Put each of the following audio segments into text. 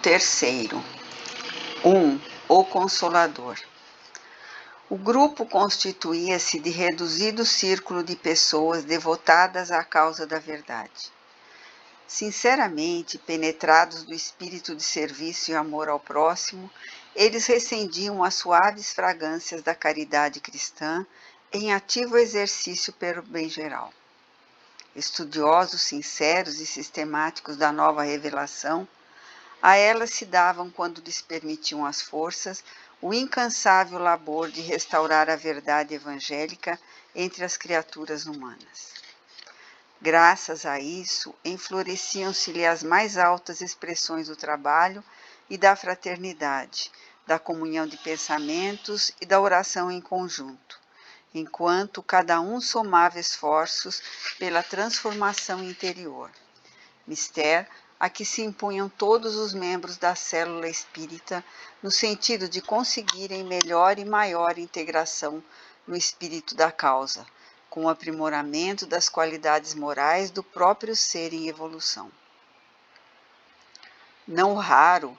terceiro. 1. O Consolador. O grupo constituía-se de reduzido círculo de pessoas devotadas à causa da verdade. Sinceramente penetrados do espírito de serviço e amor ao próximo, eles recendiam as suaves fragrâncias da caridade cristã em ativo exercício pelo bem geral. Estudiosos sinceros e sistemáticos da nova revelação, a elas se davam, quando lhes permitiam as forças, o incansável labor de restaurar a verdade evangélica entre as criaturas humanas. Graças a isso, enfloresciam-se-lhe as mais altas expressões do trabalho e da fraternidade, da comunhão de pensamentos e da oração em conjunto, enquanto cada um somava esforços pela transformação interior. Mistério a que se impunham todos os membros da célula espírita, no sentido de conseguirem melhor e maior integração no espírito da causa, com o aprimoramento das qualidades morais do próprio ser em evolução. Não raro,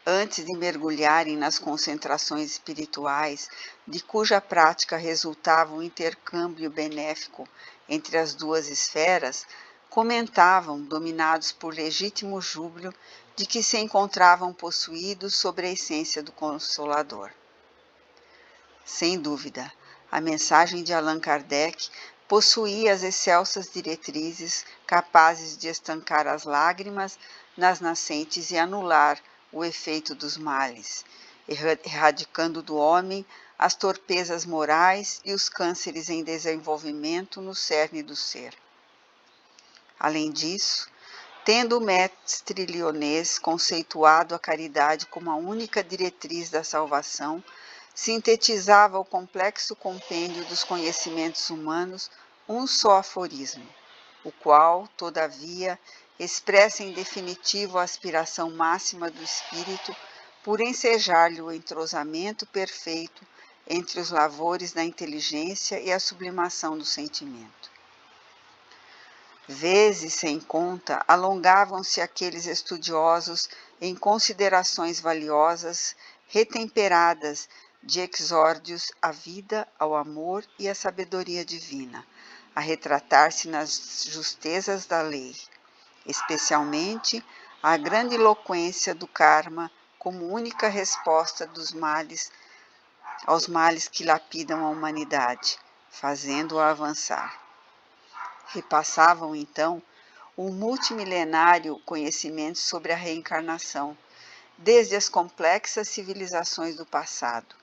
antes de mergulharem nas concentrações espirituais, de cuja prática resultava um intercâmbio benéfico entre as duas esferas, comentavam, dominados por legítimo júbilo, de que se encontravam possuídos sobre a essência do Consolador. Sem dúvida, a mensagem de Allan Kardec possuía as excelsas diretrizes capazes de estancar as lágrimas nas nascentes e anular o efeito dos males, erradicando do homem as torpezas morais e os cânceres em desenvolvimento no cerne do ser. Além disso, tendo o mestre lionês conceituado a caridade como a única diretriz da salvação, sintetizava o complexo compêndio dos conhecimentos humanos um só aforismo, o qual, todavia, expressa em definitivo a aspiração máxima do espírito por ensejar-lhe o entrosamento perfeito entre os lavores da inteligência e a sublimação do sentimento. Vezes sem conta, alongavam-se aqueles estudiosos em considerações valiosas, retemperadas de exórdios à vida, ao amor e à sabedoria divina, a retratar-se nas justezas da lei, especialmente a grande eloquência do karma como única resposta dos males aos males que lapidam a humanidade, fazendo-a avançar. Repassavam, então, o multimilenário conhecimento sobre a reencarnação, desde as complexas civilizações do passado,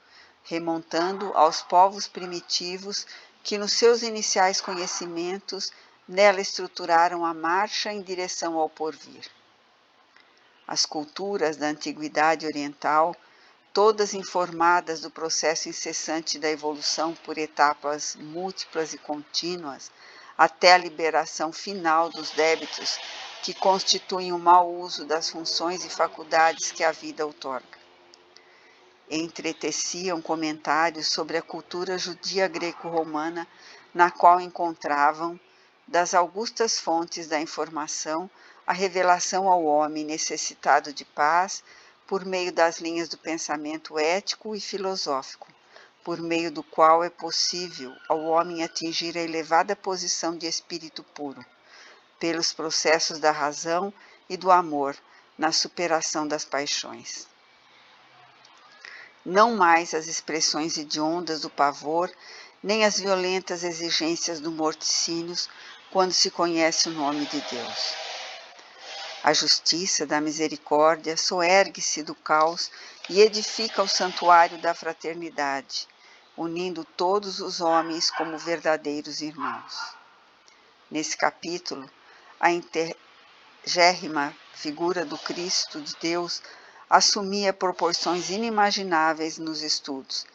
remontando aos povos primitivos que, nos seus iniciais conhecimentos, nela estruturaram a marcha em direção ao porvir. As culturas da antiguidade oriental, todas informadas do processo incessante da evolução por etapas múltiplas e contínuas, até a liberação final dos débitos que constituem o mau uso das funções e faculdades que a vida outorga. Entreteciam comentários sobre a cultura judia greco-romana, na qual encontravam, das augustas fontes da informação, a revelação ao homem necessitado de paz por meio das linhas do pensamento ético e filosófico, por meio do qual é possível ao homem atingir a elevada posição de espírito puro, pelos processos da razão e do amor na superação das paixões. Não mais as expressões hediondas do pavor, nem as violentas exigências do morticínio, quando se conhece o nome de Deus. A justiça da misericórdia soergue-se do caos e edifica o santuário da fraternidade, unindo todos os homens como verdadeiros irmãos. Nesse capítulo, a intergérrima figura do Cristo de Deus assumia proporções inimagináveis nos estudos,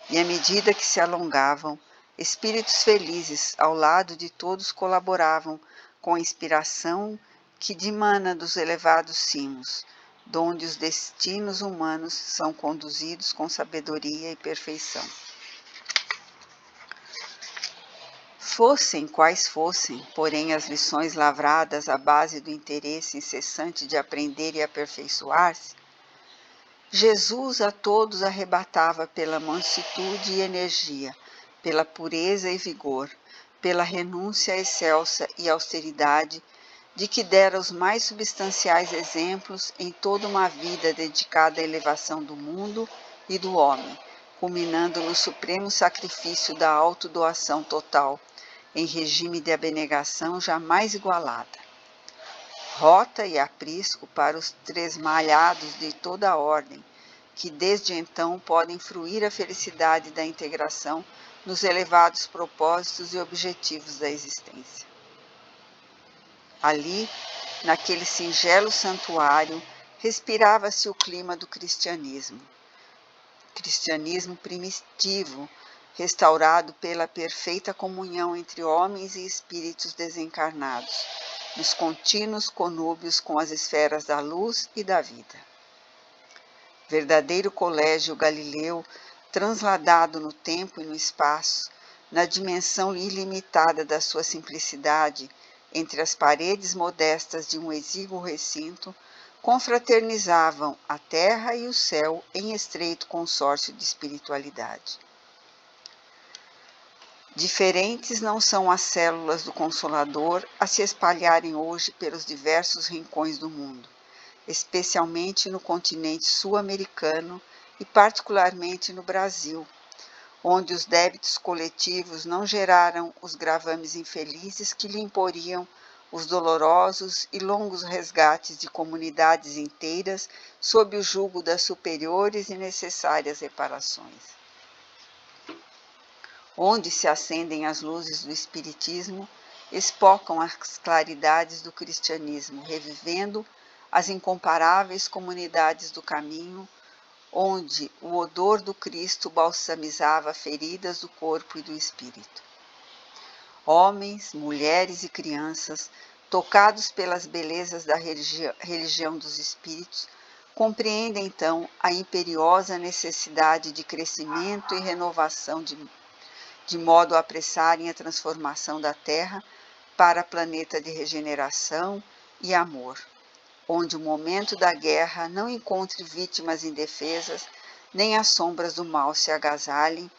e à medida que se alongavam, espíritos felizes ao lado de todos colaboravam com a inspiração que dimana dos elevados cimos, donde os destinos humanos são conduzidos com sabedoria e perfeição. Fossem quais fossem, porém, as lições lavradas à base do interesse incessante de aprender e aperfeiçoar-se, Jesus a todos arrebatava pela mansitude e energia, pela pureza e vigor, pela renúncia excelsa e austeridade, de que dera os mais substanciais exemplos em toda uma vida dedicada à elevação do mundo e do homem, culminando no supremo sacrifício da autodoação total, em regime de abnegação jamais igualada. Rota e aprisco para os tresmalhados de toda a ordem, que desde então podem fruir a felicidade da integração nos elevados propósitos e objetivos da existência. Ali, naquele singelo santuário, respirava-se o clima do cristianismo primitivo, restaurado pela perfeita comunhão entre homens e espíritos desencarnados, nos contínuos conúbios com as esferas da luz e da vida. Verdadeiro colégio galileu, transladado no tempo e no espaço, na dimensão ilimitada da sua simplicidade, entre as paredes modestas de um exíguo recinto, confraternizavam a terra e o céu em estreito consórcio de espiritualidade. Diferentes não são as células do Consolador a se espalharem hoje pelos diversos rincões do mundo, especialmente no continente sul-americano e particularmente no Brasil, onde os débitos coletivos não geraram os gravames infelizes que lhe imporiam os dolorosos e longos resgates de comunidades inteiras sob o jugo das superiores e necessárias reparações. Onde se acendem as luzes do Espiritismo, espocam as claridades do cristianismo, revivendo as incomparáveis comunidades do caminho, onde o odor do Cristo balsamizava feridas do corpo e do espírito. Homens, mulheres e crianças, tocados pelas belezas da religião dos espíritos, compreendem então a imperiosa necessidade de crescimento e renovação de modo a apressarem a transformação da Terra para planeta de regeneração e amor, onde o momento da guerra não encontre vítimas indefesas, nem as sombras do mal se agasalhem,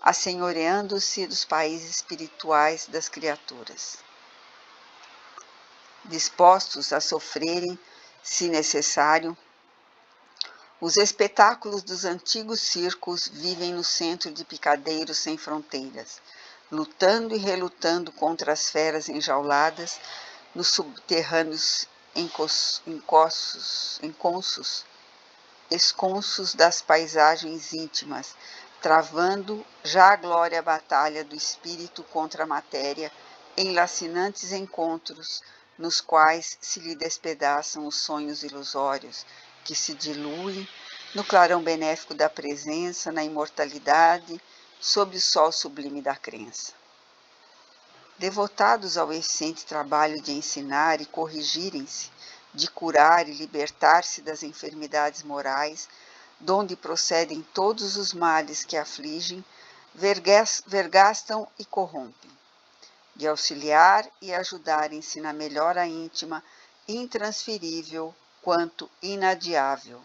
assenhoreando-se dos países espirituais das criaturas, dispostos a sofrerem, se necessário. Os espetáculos dos antigos circos vivem no centro de picadeiros sem fronteiras, lutando e relutando contra as feras enjauladas nos subterrâneos esconsos das paisagens íntimas, travando já a glória batalha do espírito contra a matéria em lacinantes encontros, nos quais se lhe despedaçam os sonhos ilusórios, que se diluem no clarão benéfico da presença, na imortalidade, sob o sol sublime da crença. Devotados ao eficiente trabalho de ensinar e corrigirem-se, de curar e libertar-se das enfermidades morais, donde procedem todos os males que afligem, vergastam e corrompem, de auxiliar e ajudarem-se na melhora íntima, intransferível quanto inadiável,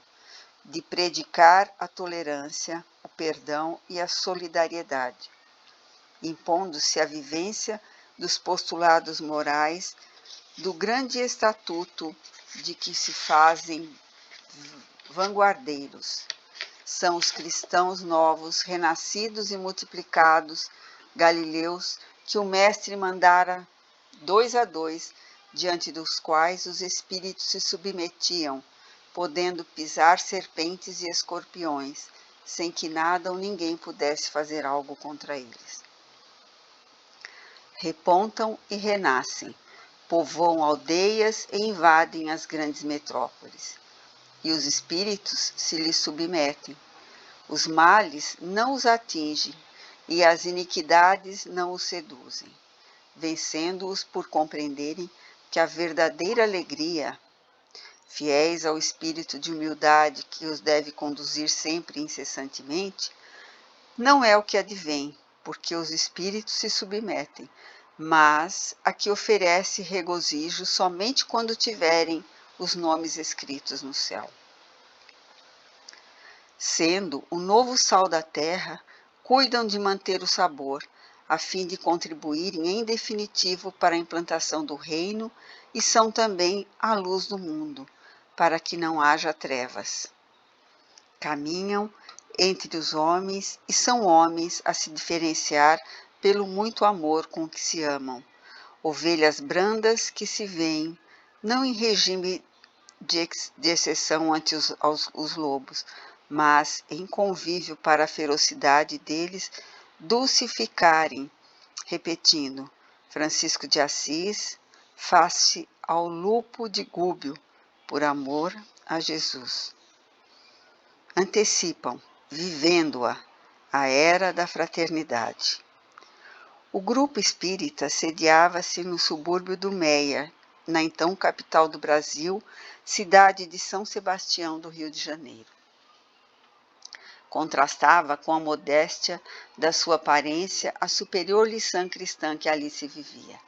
de predicar a tolerância, o perdão e a solidariedade, impondo-se a vivência dos postulados morais do grande estatuto de que se fazem vanguardeiros. São os cristãos novos, renascidos e multiplicados, galileus, que o Mestre mandara 2 a 2, diante dos quais os espíritos se submetiam, podendo pisar serpentes e escorpiões, sem que nada ou ninguém pudesse fazer algo contra eles. Repontam e renascem, povoam aldeias e invadem as grandes metrópoles. E os espíritos se lhes submetem. Os males não os atingem e as iniquidades não os seduzem, vencendo-os por compreenderem que a verdadeira alegria, fiéis ao espírito de humildade que os deve conduzir sempre e incessantemente, não é o que advém, porque os espíritos se submetem, mas a que oferece regozijo somente quando tiverem os nomes escritos no céu. sendo o novo sal da terra, cuidam de manter o sabor, a fim de contribuírem em definitivo para a implantação do reino e são também a luz do mundo, para que não haja trevas. Caminham entre os homens e são homens a se diferenciar pelo muito amor com que se amam, ovelhas brandas que se veem, não em regime de exceção ante os lobos, mas em convívio para a ferocidade deles dulcificarem, repetindo, Francisco de Assis, face ao lupo de Gúbio, por amor a Jesus. Antecipam, vivendo-a, a era da fraternidade. O grupo espírita sediava-se no subúrbio do Meier, na então capital do Brasil, cidade de São Sebastião do Rio de Janeiro. Contrastava com a modéstia da sua aparência a superior lição cristã que ali se vivia.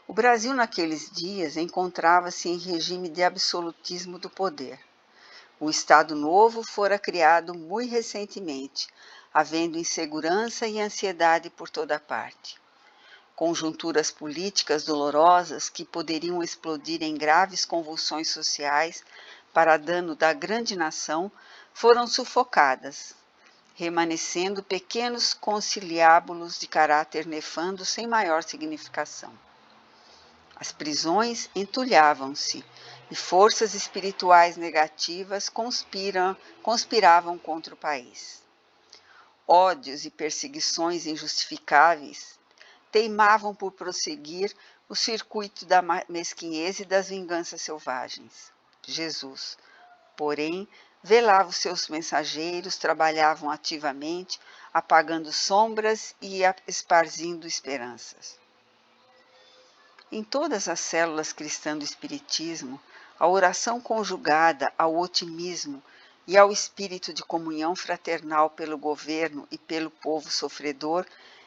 O Brasil naqueles dias encontrava-se em regime de absolutismo do poder. O Estado Novo fora criado muito recentemente, havendo insegurança e ansiedade por toda parte. Conjunturas políticas dolorosas que poderiam explodir em graves convulsões sociais para dano da grande nação foram sufocadas, remanescendo pequenos conciliábulos de caráter nefando sem maior significação. As prisões entulhavam-se e forças espirituais negativas conspiravam contra o país. Ódios e perseguições injustificáveis teimavam por prosseguir o circuito da mesquinhez e das vinganças selvagens. Jesus, porém, velava os seus mensageiros, trabalhavam ativamente, apagando sombras e esparzindo esperanças. Em todas as células cristãs do Espiritismo, a oração conjugada ao otimismo e ao espírito de comunhão fraternal pelo governo e pelo povo sofredor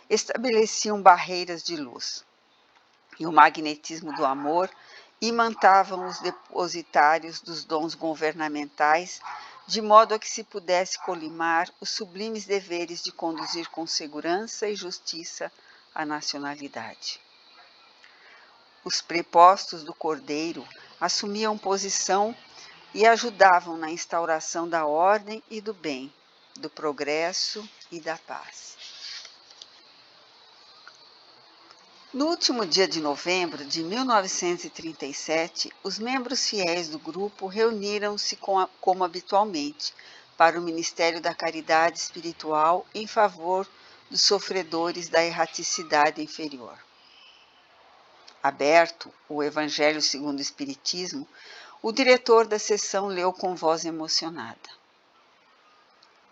estabeleciam barreiras de luz. E o magnetismo do amor imantavam os depositários dos dons governamentais, de modo a que se pudesse colimar os sublimes deveres de conduzir com segurança e justiça a nacionalidade. Os prepostos do Cordeiro assumiam posição e ajudavam na instauração da ordem e do bem, do progresso e da paz. No último dia de novembro de 1937, os membros fiéis do grupo reuniram-se como habitualmente para o Ministério da Caridade Espiritual em favor dos sofredores da erraticidade inferior. Aberto o Evangelho segundo o Espiritismo, o diretor da sessão leu com voz emocionada.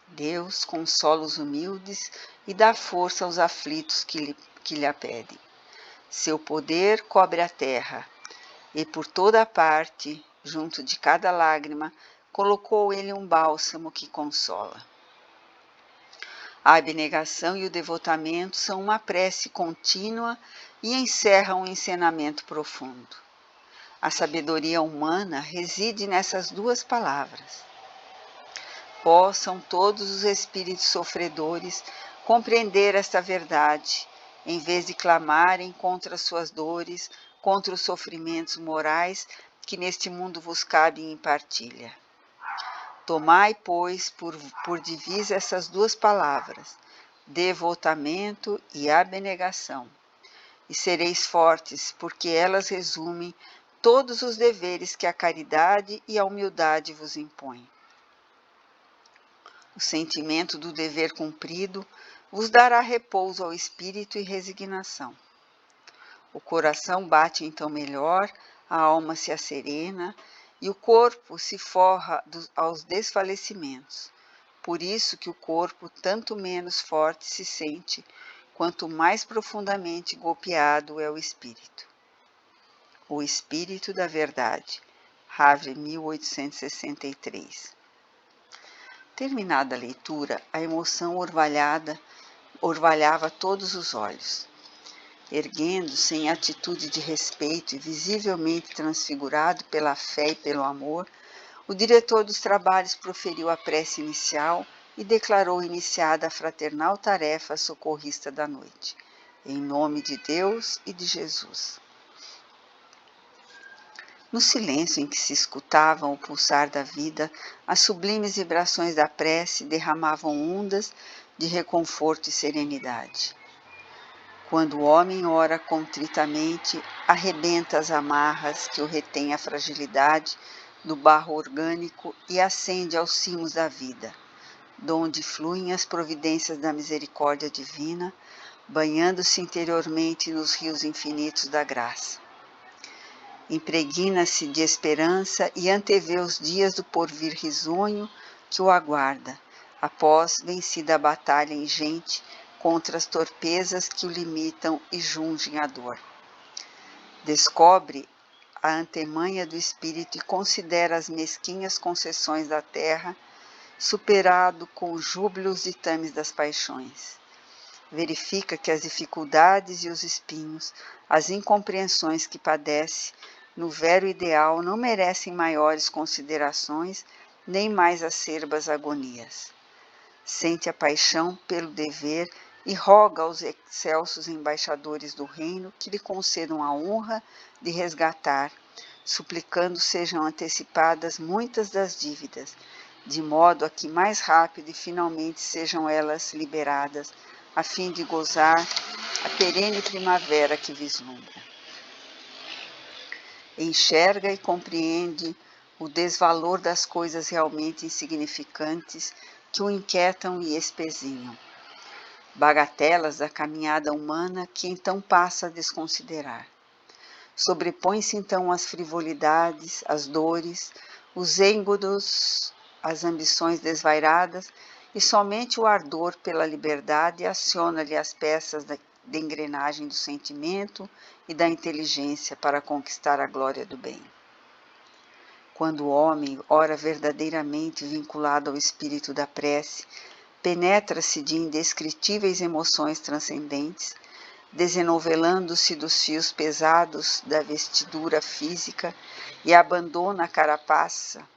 Deus consola os humildes e dá força aos aflitos que lhe a pedem. Seu poder cobre a terra, e por toda a parte, junto de cada lágrima, colocou ele um bálsamo que consola. A abnegação e o devotamento são uma prece contínua e encerram um ensinamento profundo. A sabedoria humana reside nessas duas palavras. Possam todos os espíritos sofredores compreender esta verdade, em vez de clamarem contra suas dores, contra os sofrimentos morais que neste mundo vos cabem em partilha. Tomai, pois, por divisa essas duas palavras, devotamento e abnegação, e sereis fortes, porque elas resumem todos os deveres que a caridade e a humildade vos impõem. O sentimento do dever cumprido vos dará repouso ao espírito e resignação. O coração bate então melhor, a alma se asserena e o corpo se forra aos desfalecimentos. Por isso que o corpo tanto menos forte se sente, quanto mais profundamente golpeado é o espírito. O Espírito da Verdade, Havre, 1863. Terminada a leitura, a emoção orvalhava todos os olhos. Erguendo-se em atitude de respeito e visivelmente transfigurado pela fé e pelo amor, o diretor dos trabalhos proferiu a prece inicial e declarou iniciada a fraternal tarefa socorrista da noite. Em nome de Deus e de Jesus. No silêncio em que se escutavam o pulsar da vida, as sublimes vibrações da prece derramavam ondas de reconforto e serenidade. Quando o homem ora contritamente, arrebenta as amarras que o retêm à fragilidade do barro orgânico e ascende aos cimos da vida, donde fluem as providências da misericórdia divina, banhando-se interiormente nos rios infinitos da graça. Impregna-se de esperança e antevê os dias do porvir risonho que o aguarda, após vencida a batalha ingente contra as torpezas que o limitam e jungem a dor. Descobre a antemanha do espírito e considera as mesquinhas concessões da terra, superado com o júbilo os ditames das paixões. Verifica que as dificuldades e os espinhos, as incompreensões que padece, no vero ideal não merecem maiores considerações, nem mais acerbas agonias. Sente a paixão pelo dever e roga aos excelsos embaixadores do reino que lhe concedam a honra de resgatar, suplicando sejam antecipadas muitas das dívidas, de modo a que mais rápido e finalmente sejam elas liberadas, a fim de gozar a perene primavera que vislumbra. Enxerga e compreende o desvalor das coisas realmente insignificantes que o inquietam e espezinham. Bagatelas da caminhada humana que então passa a desconsiderar. Sobrepõe-se então às frivolidades, às dores, os êmbodos, as ambições desvairadas, e somente o ardor pela liberdade aciona-lhe as peças de engrenagem do sentimento e da inteligência para conquistar a glória do bem. Quando o homem, ora verdadeiramente vinculado ao espírito da prece, penetra-se de indescritíveis emoções transcendentes, desenovelando-se dos fios pesados da vestidura física e abandona a carapaça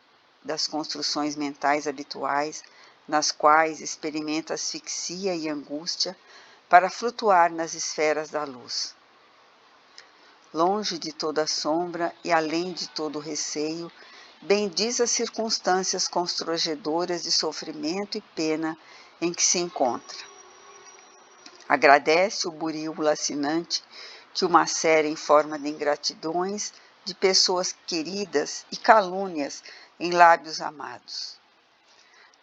das construções mentais habituais, nas quais experimenta asfixia e angústia, para flutuar nas esferas da luz. Longe de toda sombra e além de todo receio, bendiz as circunstâncias constrangedoras de sofrimento e pena em que se encontra. Agradece o burio lacinante que o macera em forma de ingratidões de pessoas queridas e calúnias em lábios amados.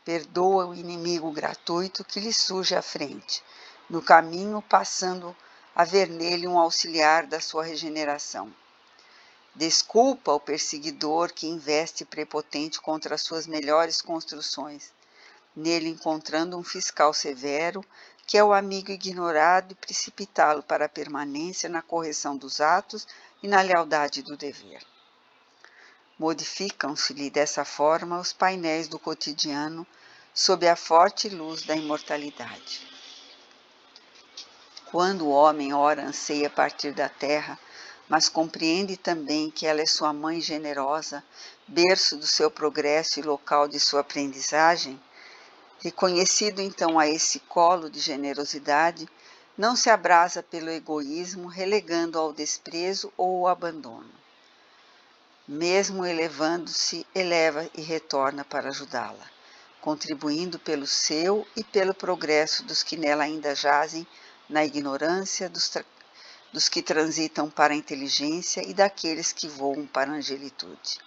Perdoa o inimigo gratuito que lhe surge à frente, no caminho passando a ver nele um auxiliar da sua regeneração. Desculpa o perseguidor que investe prepotente contra as suas melhores construções, nele encontrando um fiscal severo, que é o amigo ignorado, e precipitá-lo para a permanência na correção dos atos e na lealdade do dever. Modificam-se-lhe dessa forma os painéis do cotidiano, sob a forte luz da imortalidade. Quando o homem ora anseia partir da terra, mas compreende também que ela é sua mãe generosa, berço do seu progresso e local de sua aprendizagem, reconhecido então a esse colo de generosidade, não se abrasa pelo egoísmo, relegando ao desprezo ou ao abandono. Mesmo elevando-se, eleva e retorna para ajudá-la, contribuindo pelo seu e pelo progresso dos que nela ainda jazem na ignorância, dos que transitam para a inteligência e daqueles que voam para a angelitude.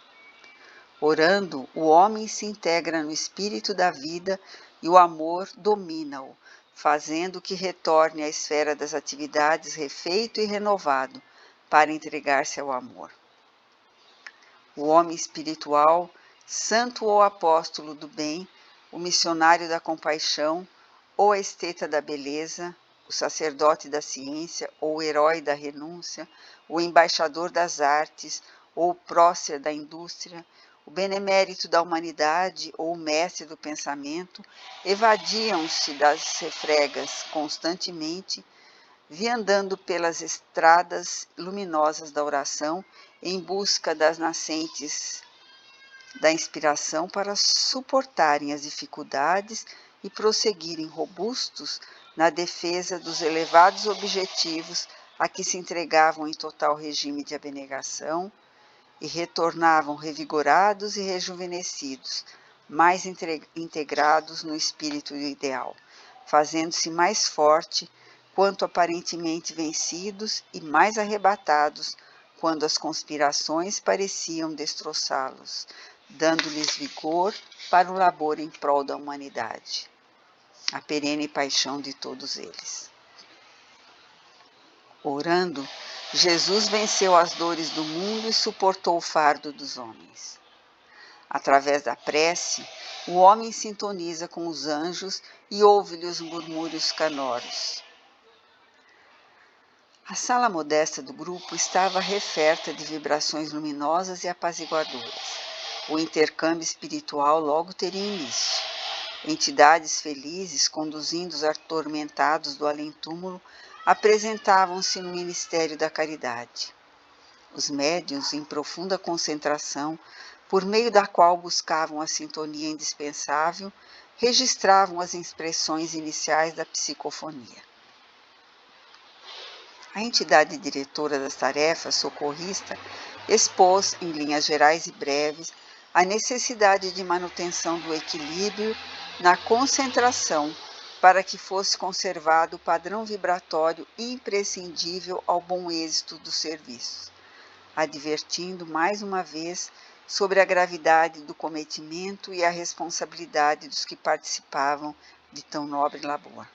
Orando, o homem se integra no espírito da vida e o amor domina-o, fazendo que retorne à esfera das atividades refeito e renovado para entregar-se ao amor. O homem espiritual, santo ou apóstolo do bem, o missionário da compaixão ou a esteta da beleza, o sacerdote da ciência ou o herói da renúncia, o embaixador das artes ou o prócer da indústria, o benemérito da humanidade ou o mestre do pensamento, evadiam-se das refregas constantemente, viandando pelas estradas luminosas da oração em busca das nascentes da inspiração para suportarem as dificuldades e prosseguirem robustos na defesa dos elevados objetivos a que se entregavam em total regime de abnegação e retornavam revigorados e rejuvenescidos, mais integrados no espírito ideal, fazendo-se mais forte quanto aparentemente vencidos e mais arrebatados quando as conspirações pareciam destroçá-los, dando-lhes vigor para o labor em prol da humanidade, a perene paixão de todos eles. Orando, Jesus venceu as dores do mundo e suportou o fardo dos homens. Através da prece, o homem sintoniza com os anjos e ouve-lhe os murmúrios canoros. A sala modesta do grupo estava referta de vibrações luminosas e apaziguadoras. O intercâmbio espiritual logo teria início. Entidades felizes, conduzindo os atormentados do além-túmulo, apresentavam-se no Ministério da Caridade. Os médiuns, em profunda concentração, por meio da qual buscavam a sintonia indispensável, registravam as expressões iniciais da psicofonia. A entidade diretora das tarefas, socorrista, expôs, em linhas gerais e breves, a necessidade de manutenção do equilíbrio na concentração para que fosse conservado o padrão vibratório imprescindível ao bom êxito dos serviços, advertindo mais uma vez sobre a gravidade do cometimento e a responsabilidade dos que participavam de tão nobre labor.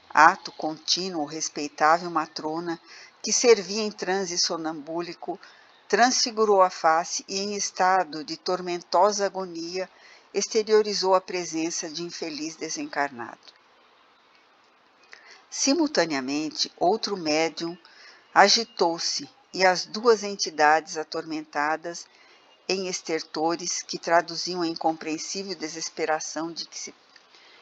Ato contínuo, respeitável matrona, que servia em transe sonambúlico, transfigurou a face e, em estado de tormentosa agonia, exteriorizou a presença de infeliz desencarnado. Simultaneamente, outro médium agitou-se e as duas entidades atormentadas em estertores que traduziam a incompreensível desesperação de que se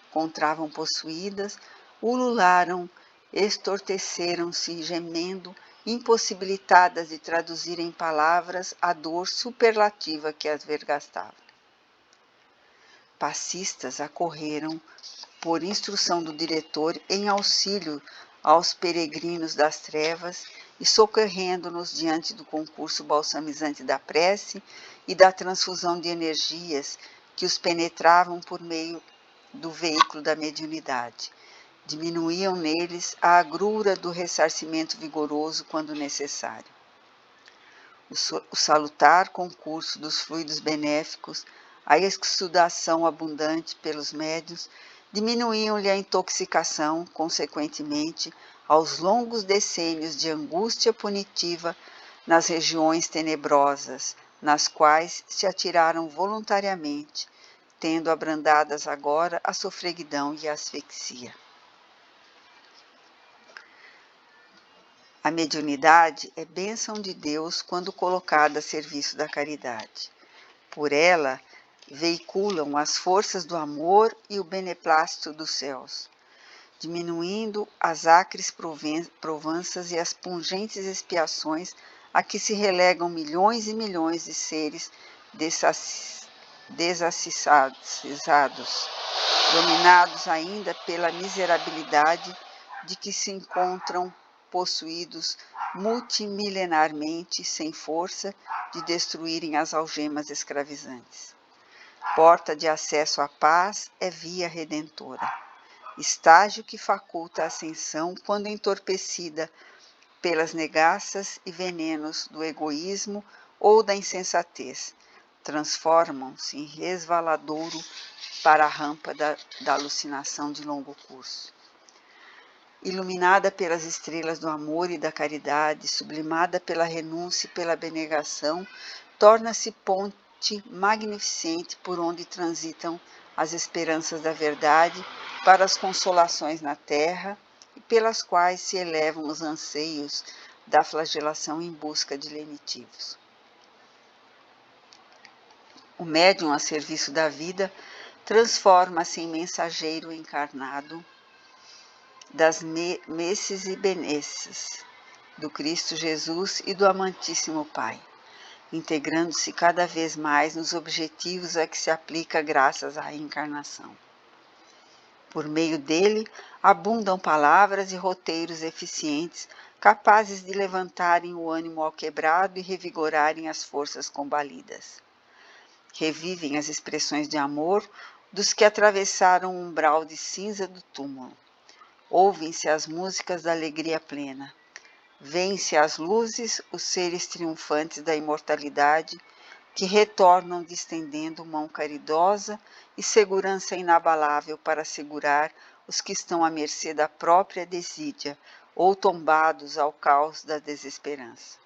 encontravam possuídas, ulularam, estorteceram-se, gemendo, impossibilitadas de traduzir em palavras a dor superlativa que as vergastava. Passistas acorreram, por instrução do diretor, em auxílio aos peregrinos das trevas e socorrendo-nos diante do concurso balsamizante da prece e da transfusão de energias que os penetravam por meio do veículo da mediunidade. Diminuíam neles a agrura do ressarcimento vigoroso quando necessário. O salutar concurso dos fluidos benéficos, a exsudação abundante pelos médiuns, diminuíam-lhe a intoxicação, consequentemente, aos longos decênios de angústia punitiva nas regiões tenebrosas, nas quais se atiraram voluntariamente, tendo abrandadas agora a sofreguidão e a asfixia. A mediunidade é bênção de Deus quando colocada a serviço da caridade. Por ela, veiculam as forças do amor e o beneplácito dos céus, diminuindo as acres provanças e as pungentes expiações a que se relegam milhões e milhões de seres desassisados, dominados ainda pela miserabilidade de que se encontram possuídos multimilenarmente, sem força de destruírem as algemas escravizantes. Porta de acesso à paz é via redentora, estágio que faculta a ascensão quando entorpecida pelas negaças e venenos do egoísmo ou da insensatez, transformam-se em resvaladouro para a rampa da alucinação de longo curso. Iluminada pelas estrelas do amor e da caridade, sublimada pela renúncia e pela abnegação, torna-se ponte magnificente por onde transitam as esperanças da verdade para as consolações na terra e pelas quais se elevam os anseios da flagelação em busca de lenitivos. O médium a serviço da vida transforma-se em mensageiro encarnado das messes e benesses do Cristo Jesus e do amantíssimo Pai. integrando-se cada vez mais nos objetivos a que se aplica graças à reencarnação. Por meio dele, abundam palavras e roteiros eficientes, capazes de levantarem o ânimo ao quebrado e revigorarem as forças combalidas. Revivem as expressões de amor dos que atravessaram o umbral de cinza do túmulo. Ouvem-se as músicas da alegria plena. Vêem-se às luzes os seres triunfantes da imortalidade, que retornam distendendo mão caridosa e segurança inabalável para segurar os que estão à mercê da própria desídia ou tombados ao caos da desesperança.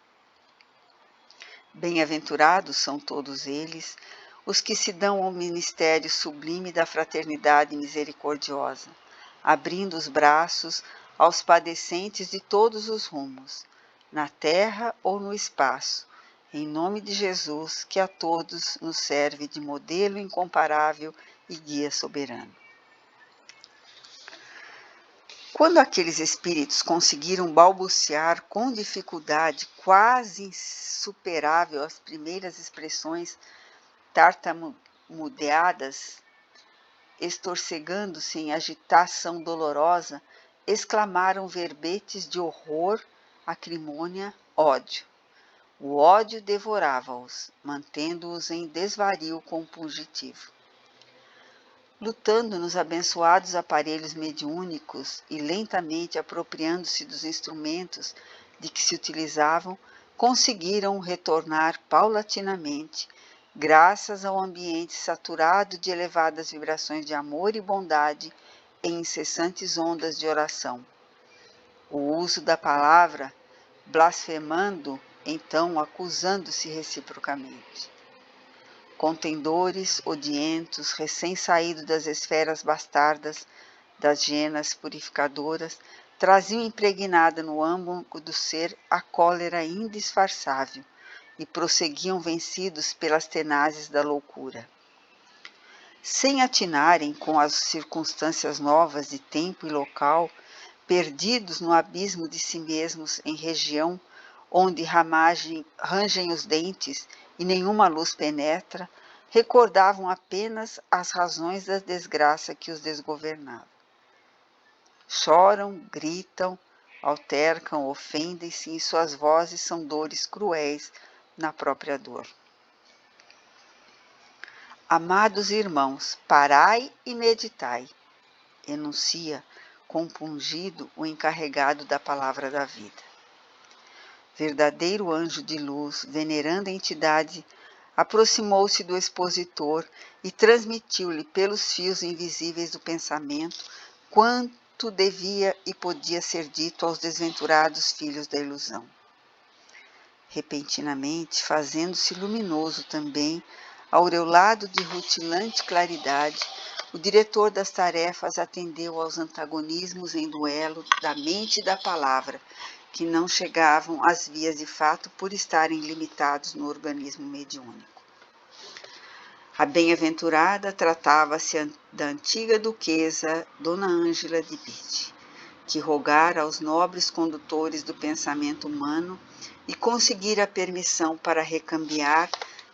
Bem-aventurados são todos eles, os que se dão ao ministério sublime da fraternidade misericordiosa, abrindo os braços aos padecentes de todos os rumos, na terra ou no espaço, em nome de Jesus, que a todos nos serve de modelo incomparável e guia soberano. Quando aqueles espíritos conseguiram balbuciar com dificuldade quase insuperável as primeiras expressões tartamudeadas, estorcegando-se em agitação dolorosa, exclamaram verbetes de horror, acrimônia, ódio. O ódio devorava-os, mantendo-os em desvario compulsivo. Lutando nos abençoados aparelhos mediúnicos e lentamente apropriando-se dos instrumentos de que se utilizavam, conseguiram retornar paulatinamente, graças ao ambiente saturado de elevadas vibrações de amor e bondade em incessantes ondas de oração. O uso da palavra, blasfemando, então acusando-se reciprocamente. Contendores, odientos, recém-saídos das esferas bastardas das genas purificadoras, traziam impregnada no âmago do ser a cólera indisfarçável e prosseguiam vencidos pelas tenazes da loucura. Sem atinarem com as circunstâncias novas de tempo e local, perdidos no abismo de si mesmos em região onde rangem os dentes e nenhuma luz penetra, recordavam apenas as razões da desgraça que os desgovernava. Choram, gritam, altercam, ofendem-se e suas vozes são dores cruéis na própria dor. Amados irmãos, parai e meditai, enuncia compungido o encarregado da palavra da vida. Verdadeiro anjo de luz, veneranda entidade, aproximou-se do expositor e transmitiu-lhe pelos fios invisíveis do pensamento quanto devia e podia ser dito aos desventurados filhos da ilusão. Repentinamente, fazendo-se luminoso também, aureolado de rutilante claridade, o diretor das tarefas atendeu aos antagonismos em duelo da mente e da palavra, que não chegavam às vias de fato por estarem limitados no organismo mediúnico. A bem-aventurada tratava-se da antiga duquesa Dona Ângela de Bitche, que rogara aos nobres condutores do pensamento humano e conseguira a permissão para recambiar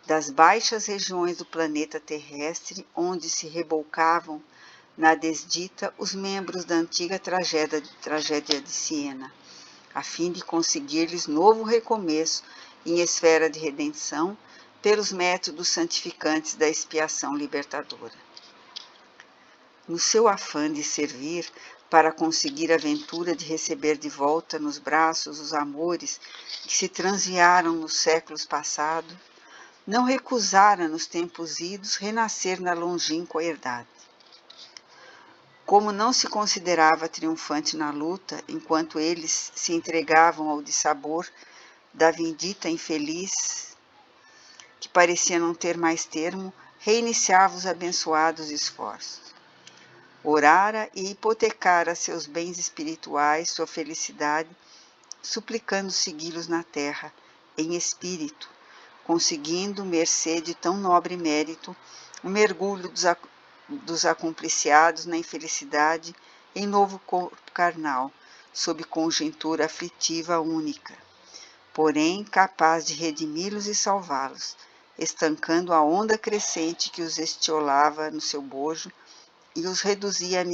das baixas regiões do planeta terrestre, onde se rebolcavam na desdita os membros da antiga tragédia de Siena, a fim de conseguir-lhes novo recomeço em esfera de redenção pelos métodos santificantes da expiação libertadora. No seu afã de servir, para conseguir a ventura de receber de volta nos braços os amores que se transviaram nos séculos passados, não recusara nos tempos idos renascer na longínqua herdade. Como não se considerava triunfante na luta, enquanto eles se entregavam ao dissabor da vindita infeliz, que parecia não ter mais termo, reiniciava os abençoados esforços. Orara e hipotecara seus bens espirituais, sua felicidade, suplicando segui-los na terra, em espírito, conseguindo, mercê de tão nobre mérito, o mergulho dos acompliciados na infelicidade em novo corpo carnal, sob conjuntura aflitiva única, porém capaz de redimi-los e salvá-los, estancando a onda crescente que os estiolava no seu bojo e os reduzia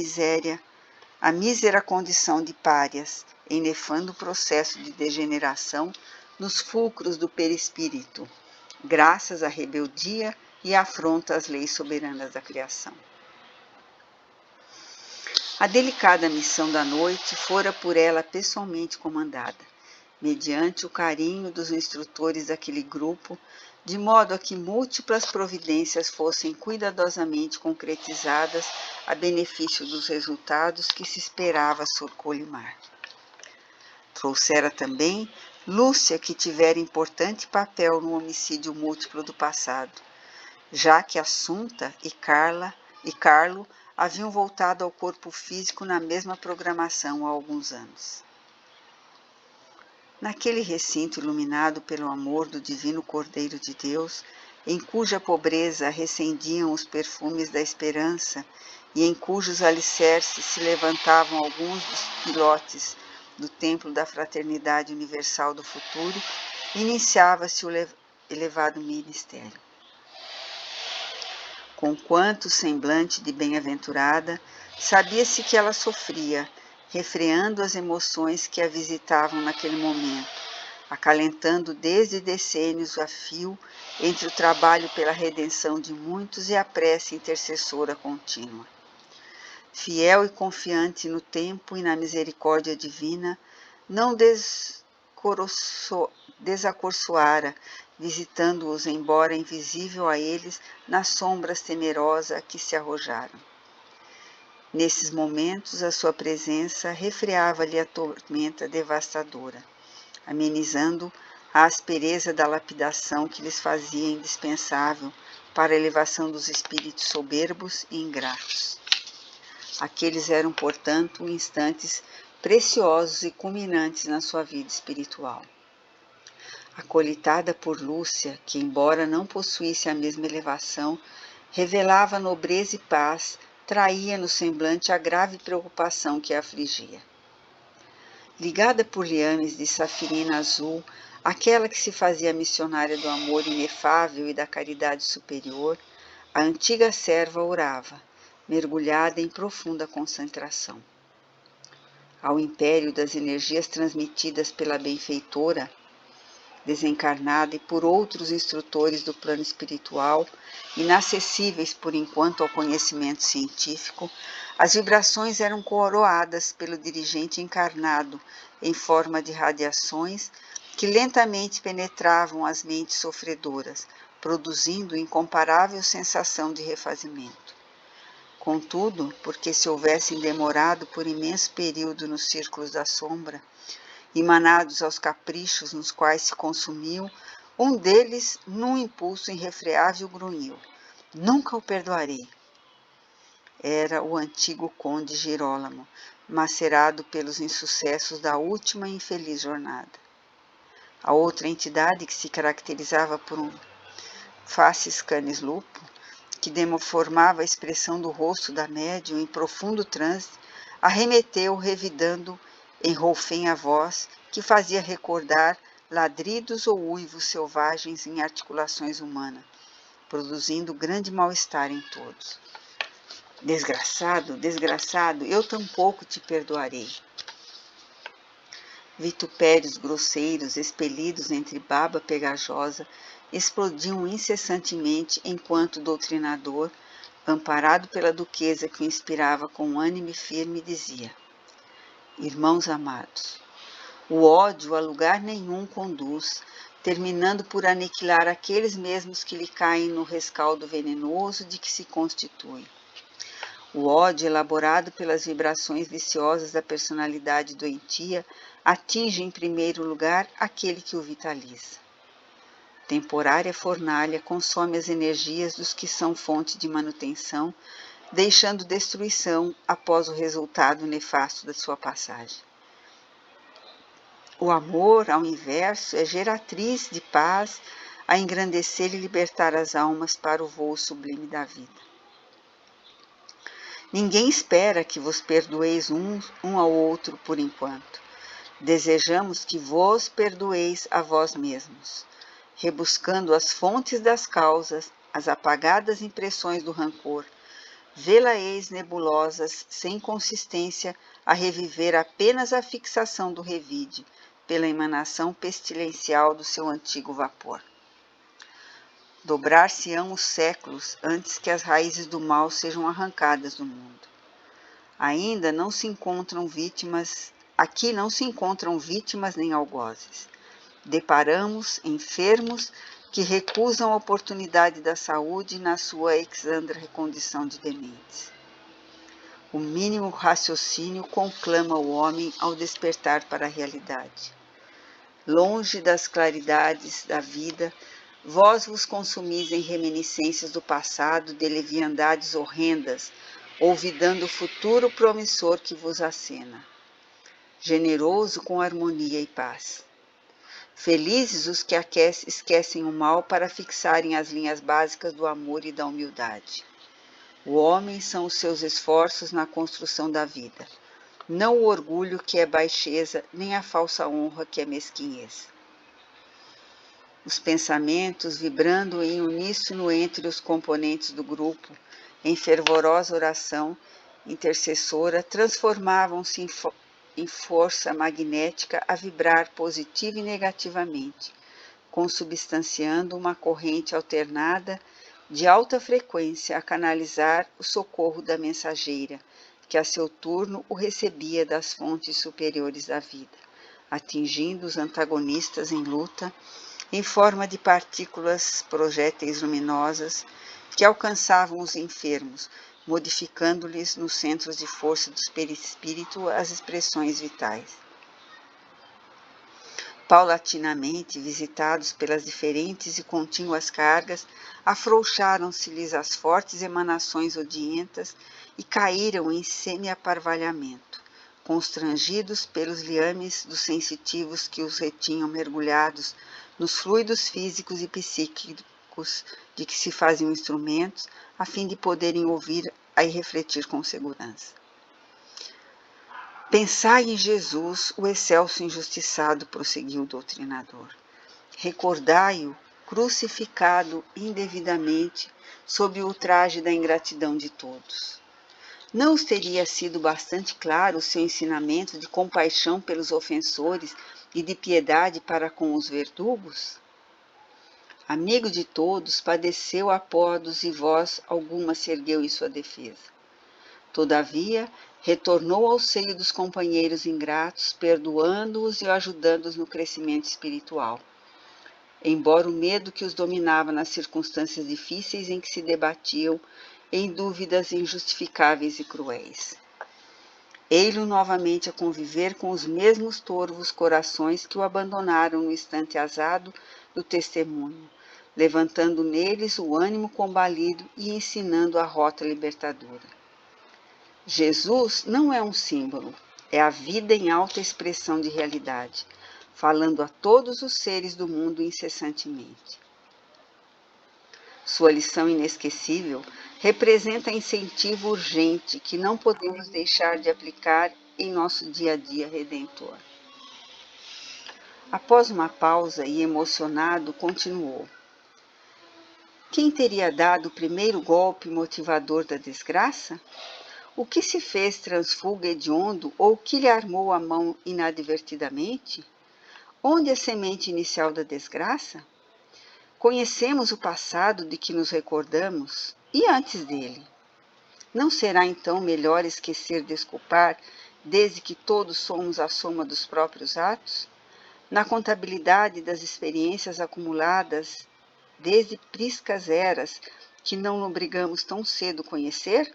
à mísera condição de párias, em nefando processo de degeneração nos fulcros do perispírito, graças à rebeldia e à afronta às leis soberanas da criação. A delicada missão da noite fora por ela pessoalmente comandada, mediante o carinho dos instrutores daquele grupo, de modo a que múltiplas providências fossem cuidadosamente concretizadas a benefício dos resultados que se esperava surcolimar. Trouxera também Lúcia, que tivera importante papel no homicídio múltiplo do passado, já que Assunta e Carlo haviam voltado ao corpo físico na mesma programação há alguns anos. Naquele recinto iluminado pelo amor do divino Cordeiro de Deus, em cuja pobreza recendiam os perfumes da esperança e em cujos alicerces se levantavam alguns dos pilotes do templo da fraternidade universal do futuro, iniciava-se o elevado ministério. Com quanto semblante de bem-aventurada, sabia-se que ela sofria, refreando as emoções que a visitavam naquele momento, acalentando desde decênios a fio entre o trabalho pela redenção de muitos e a prece intercessora contínua. Fiel e confiante no tempo e na misericórdia divina, não desacorçoara, visitando-os, embora invisível a eles, nas sombras temerosas a que se arrojaram. Nesses momentos, a sua presença refreava-lhe a tormenta devastadora, amenizando a aspereza da lapidação que lhes fazia indispensável para a elevação dos espíritos soberbos e ingratos. Aqueles eram, portanto, instantes preciosos e culminantes na sua vida espiritual. Acolitada por Lúcia, que, embora não possuísse a mesma elevação, revelava nobreza e paz, traía no semblante a grave preocupação que a afligia. Ligada por liames de safirina azul, aquela que se fazia missionária do amor inefável e da caridade superior, a antiga serva orava, mergulhada em profunda concentração. Ao império das energias transmitidas pela benfeitora, desencarnada, e por outros instrutores do plano espiritual, inacessíveis por enquanto ao conhecimento científico, as vibrações eram coroadas pelo dirigente encarnado em forma de radiações que lentamente penetravam as mentes sofredoras, produzindo incomparável sensação de refazimento. Contudo, porque se houvessem demorado por imenso período nos círculos da sombra, emanados aos caprichos nos quais se consumiam, um deles, num impulso irrefreável, grunhiu: "Nunca o perdoarei." Era o antigo conde Girolamo, macerado pelos insucessos da última e infeliz jornada. A outra entidade, que se caracterizava por um facies canis lupo, que deformava a expressão do rosto da médium em profundo transe, arremeteu, revidando em roufenha voz que fazia recordar ladridos ou uivos selvagens em articulações humanas, produzindo grande mal-estar em todos. "Desgraçado, desgraçado, eu tampouco te perdoarei." Vitupérios grosseiros, expelidos entre baba pegajosa, explodiam incessantemente enquanto o doutrinador, amparado pela duquesa que o inspirava com ânimo firme, dizia: "Irmãos amados, o ódio a lugar nenhum conduz, terminando por aniquilar aqueles mesmos que lhe caem no rescaldo venenoso de que se constitui. O ódio, elaborado pelas vibrações viciosas da personalidade doentia, atinge em primeiro lugar aquele que o vitaliza. Temporária fornalha consome as energias dos que são fonte de manutenção, deixando destruição após o resultado nefasto da sua passagem. O amor, ao inverso, é geratriz de paz, a engrandecer e libertar as almas para o voo sublime da vida. Ninguém espera que vos perdoeis um ao outro por enquanto. Desejamos que vos perdoeis a vós mesmos, rebuscando as fontes das causas, as apagadas impressões do rancor, vê-la-eis nebulosas, sem consistência, a reviver apenas a fixação do revide, pela emanação pestilencial do seu antigo vapor. Dobrar-se-ão os séculos antes que as raízes do mal sejam arrancadas do mundo. Ainda não se encontram vítimas, aqui não se encontram vítimas nem algozes. Deparamos enfermos que recusam a oportunidade da saúde na sua exandra recondição de dementes. O mínimo raciocínio conclama o homem ao despertar para a realidade. Longe das claridades da vida, vós vos consumis em reminiscências do passado de leviandades horrendas, olvidando o futuro promissor que vos acena. Generoso com harmonia e paz. Felizes os que esquecem o mal para fixarem as linhas básicas do amor e da humildade. O homem são os seus esforços na construção da vida, não o orgulho que é baixeza, nem a falsa honra que é mesquinhez. Os pensamentos vibrando em uníssono entre os componentes do grupo, em fervorosa oração intercessora, transformavam-se em força magnética a vibrar positiva e negativamente, consubstanciando uma corrente alternada de alta frequência a canalizar o socorro da mensageira, que a seu turno o recebia das fontes superiores da vida, atingindo os antagonistas em luta, em forma de partículas projéteis luminosas que alcançavam os enfermos, modificando-lhes nos centros de força do perispírito as expressões vitais. Paulatinamente, visitados pelas diferentes e contínuas cargas, afrouxaram-se-lhes as fortes emanações odientas e caíram em semi-aparvalhamento, constrangidos pelos liames dos sensitivos que os retinham mergulhados nos fluidos físicos e psíquicos de que se faziam instrumentos, a fim de poderem ouvir e refletir com segurança. Pensai em Jesus, o excelso injustiçado, prosseguiu o doutrinador. Recordai-o crucificado indevidamente sob o ultraje da ingratidão de todos. Não os teria sido bastante claro o seu ensinamento de compaixão pelos ofensores e de piedade para com os verdugos? Amigo de todos, padeceu apodos e voz alguma se ergueu em sua defesa. Todavia, retornou ao seio dos companheiros ingratos, perdoando-os e ajudando-os no crescimento espiritual. Embora o medo que os dominava nas circunstâncias difíceis em que se debatiam, em dúvidas injustificáveis e cruéis. Ei-lo novamente a conviver com os mesmos torvos corações que o abandonaram no instante azado do testemunho, levantando neles o ânimo combalido e ensinando a rota libertadora. Jesus não é um símbolo, é a vida em alta expressão de realidade, falando a todos os seres do mundo incessantemente. Sua lição inesquecível representa incentivo urgente que não podemos deixar de aplicar em nosso dia a dia redentor. Após uma pausa e emocionado, continuou. Quem teria dado o primeiro golpe motivador da desgraça? O que se fez transfuga hediondo ou que lhe armou a mão inadvertidamente? Onde a semente inicial da desgraça? Conhecemos o passado de que nos recordamos e antes dele. Não será então melhor esquecer desculpar, desde que todos somos a soma dos próprios atos? Na contabilidade das experiências acumuladas desde priscas eras que não obrigamos tão cedo conhecer?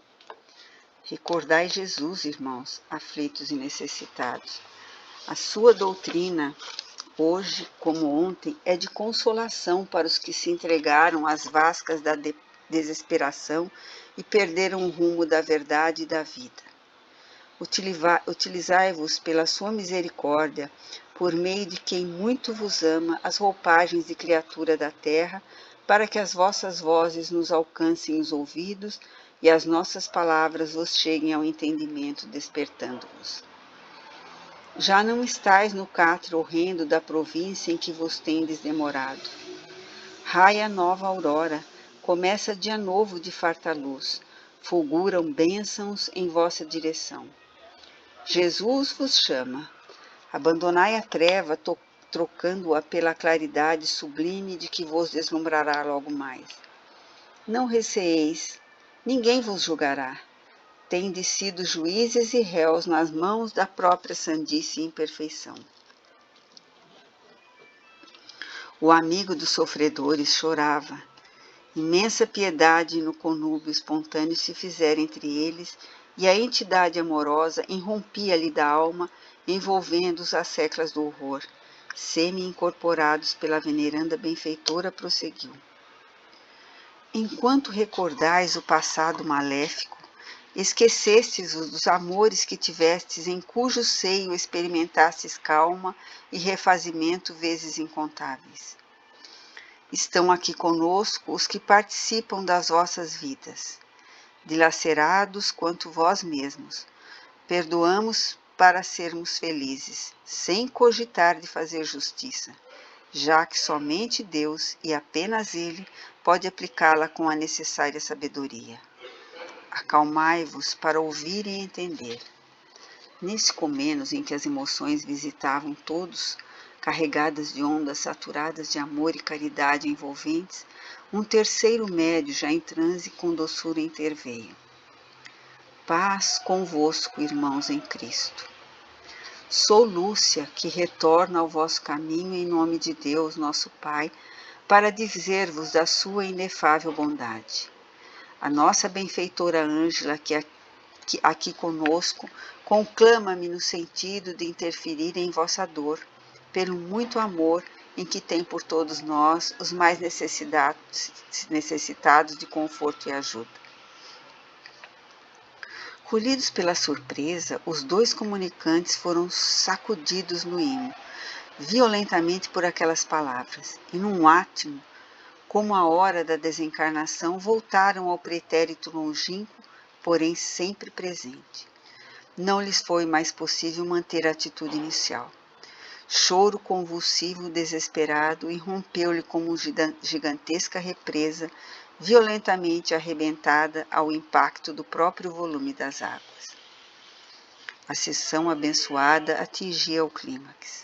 Recordai Jesus, irmãos, aflitos e necessitados. A sua doutrina, hoje como ontem, é de consolação para os que se entregaram às vascas da desesperação e perderam o rumo da verdade e da vida. Utilizai-vos pela sua misericórdia, por meio de quem muito vos ama, as roupagens de criatura da terra, para que as vossas vozes nos alcancem os ouvidos e as nossas palavras vos cheguem ao entendimento, despertando-vos. Já não estais no catre horrendo da província em que vos tendes demorado. Raia nova aurora, começa dia novo de farta luz, fulguram bênçãos em vossa direção. Jesus vos chama. Abandonai a treva, trocando-a pela claridade sublime de que vos deslumbrará logo mais. Não receeis, ninguém vos julgará. Tendes sido juízes e réus nas mãos da própria sandice e imperfeição. O amigo dos sofredores chorava. Imensa piedade no conúbio espontâneo se fizera entre eles, e a entidade amorosa irrompia-lhe da alma, envolvendo-os às seclas do horror. Semi-incorporados pela veneranda benfeitora, prosseguiu. Enquanto recordais o passado maléfico, esquecestes-vos dos amores que tivestes, em cujo seio experimentastes calma e refazimento vezes incontáveis. Estão aqui conosco os que participam das vossas vidas, dilacerados quanto vós mesmos. Perdoamos para sermos felizes, sem cogitar de fazer justiça, já que somente Deus e apenas Ele pode aplicá-la com a necessária sabedoria. Acalmai-vos para ouvir e entender. Nesse comenos em que as emoções visitavam todos, carregadas de ondas saturadas de amor e caridade envolventes, um terceiro médio já em transe com doçura interveio. Paz convosco, irmãos em Cristo. Sou Lúcia, que retorno ao vosso caminho em nome de Deus, nosso Pai, para dizer-vos da sua inefável bondade. A nossa benfeitora Ângela, que aqui conosco, conclama-me no sentido de interferir em vossa dor, pelo muito amor em que tem por todos nós, os mais necessitados de conforto e ajuda. Colhidos pela surpresa, os dois comunicantes foram sacudidos no imo, violentamente por aquelas palavras, e num átimo, como a hora da desencarnação, voltaram ao pretérito longínquo, porém sempre presente. Não lhes foi mais possível manter a atitude inicial. Choro convulsivo, desesperado, irrompeu-lhe como gigantesca represa, violentamente arrebentada ao impacto do próprio volume das águas. A sessão abençoada atingia o clímax.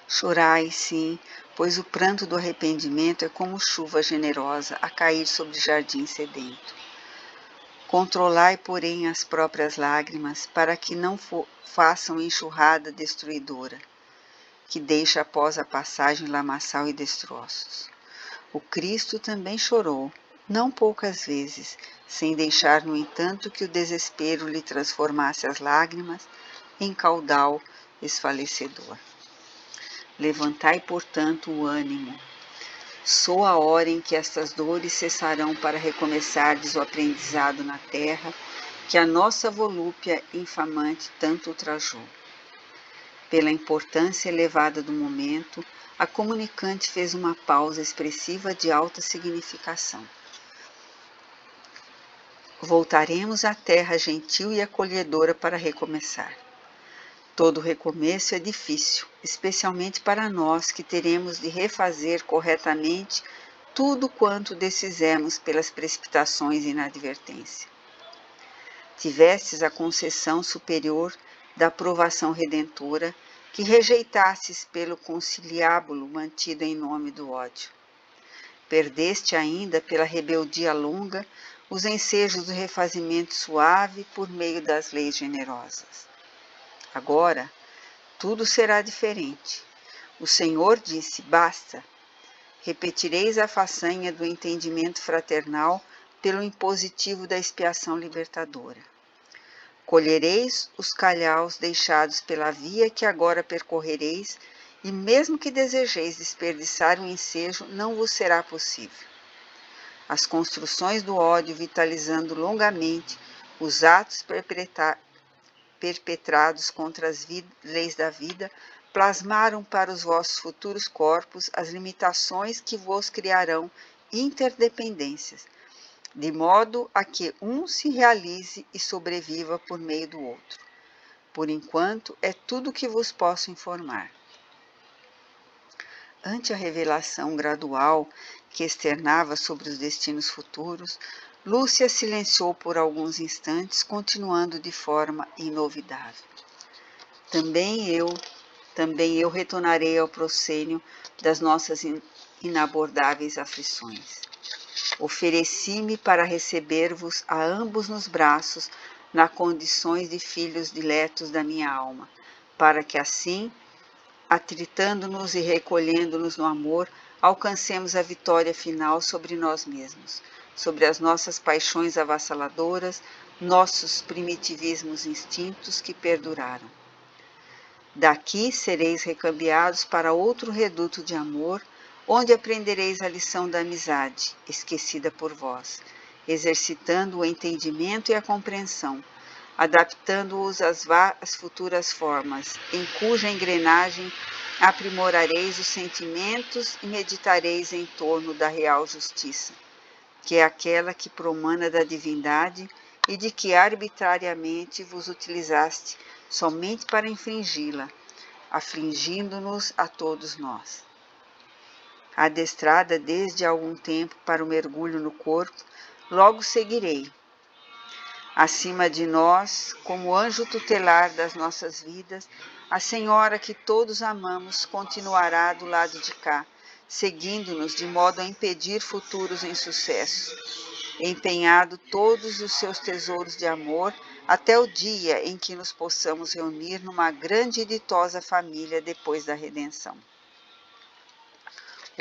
Chorai, sim, pois o pranto do arrependimento é como chuva generosa a cair sobre jardim sedento. Controlai, porém, as próprias lágrimas, para que não façam enxurrada destruidora, que deixa após a passagem lamaçal e destroços. O Cristo também chorou, não poucas vezes, sem deixar, no entanto, que o desespero lhe transformasse as lágrimas em caudal esfalecedor. Levantai, portanto, o ânimo. Sou a hora em que estas dores cessarão para recomeçardes o aprendizado na terra, que a nossa volúpia infamante tanto ultrajou. Pela importância elevada do momento, a comunicante fez uma pausa expressiva de alta significação. Voltaremos à terra gentil e acolhedora para recomeçar. Todo recomeço é difícil, especialmente para nós que teremos de refazer corretamente tudo quanto desfizemos pelas precipitações e inadvertência. Tivestes a concessão superior da provação redentora, que rejeitastes pelo conciliábulo mantido em nome do ódio. Perdeste ainda pela rebeldia longa os ensejos do refazimento suave por meio das leis generosas. Agora, tudo será diferente. O Senhor disse, basta. Repetireis a façanha do entendimento fraternal pelo impositivo da expiação libertadora. Colhereis os calhaus deixados pela via que agora percorrereis, e mesmo que desejeis desperdiçar o ensejo, não vos será possível. As construções do ódio vitalizando longamente os atos perpetrados contra as leis da vida, plasmaram para os vossos futuros corpos as limitações que vos criarão interdependências, de modo a que um se realize e sobreviva por meio do outro. Por enquanto, é tudo o que vos posso informar. Ante a revelação gradual que externava sobre os destinos futuros, Lúcia silenciou por alguns instantes, continuando de forma inovidável. Também eu retornarei ao proscênio das nossas inabordáveis aflições. Ofereci-me para receber-vos a ambos nos braços, nas condições de filhos diletos da minha alma, para que assim, atritando-nos e recolhendo-nos no amor, alcancemos a vitória final sobre nós mesmos, sobre as nossas paixões avassaladoras, nossos primitivismos instintos que perduraram. Daqui sereis recambiados para outro reduto de amor, onde aprendereis a lição da amizade, esquecida por vós, exercitando o entendimento e a compreensão, adaptando-os às futuras formas, em cuja engrenagem aprimorareis os sentimentos e meditareis em torno da real justiça, que é aquela que promana da divindade e de que arbitrariamente vos utilizaste somente para infringi-la, afligindo-nos a todos nós. Adestrada desde algum tempo para o mergulho no corpo, logo seguirei. Acima de nós, como anjo tutelar das nossas vidas, a Senhora que todos amamos continuará do lado de cá, seguindo-nos de modo a impedir futuros insucessos, empenhado todos os seus tesouros de amor até o dia em que nos possamos reunir numa grande e ditosa família depois da redenção.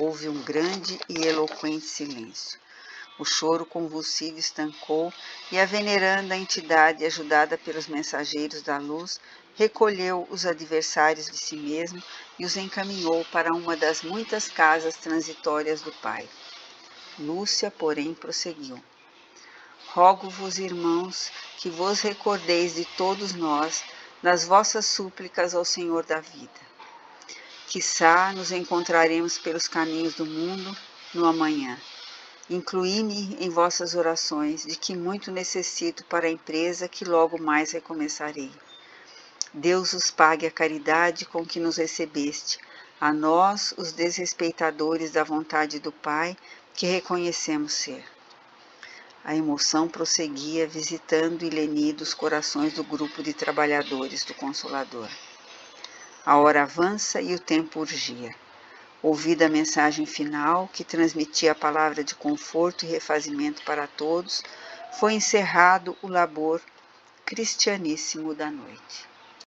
Houve um grande e eloquente silêncio. O choro convulsivo estancou e a veneranda entidade, ajudada pelos mensageiros da luz, recolheu os adversários de si mesmo e os encaminhou para uma das muitas casas transitórias do Pai. Lúcia, porém, prosseguiu. Rogo-vos, irmãos, que vos recordeis de todos nós nas vossas súplicas ao Senhor da vida. Quiçá nos encontraremos pelos caminhos do mundo no amanhã. Incluí-me em vossas orações, de que muito necessito para a empresa que logo mais recomeçarei. Deus os pague a caridade com que nos recebeste, a nós, os desrespeitadores da vontade do Pai, que reconhecemos ser. A emoção prosseguia, visitando e lenindo os corações do grupo de trabalhadores do Consolador. A hora avança e o tempo urgia. Ouvida a mensagem final, que transmitia a palavra de conforto e refazimento para todos, foi encerrado o labor cristianíssimo da noite.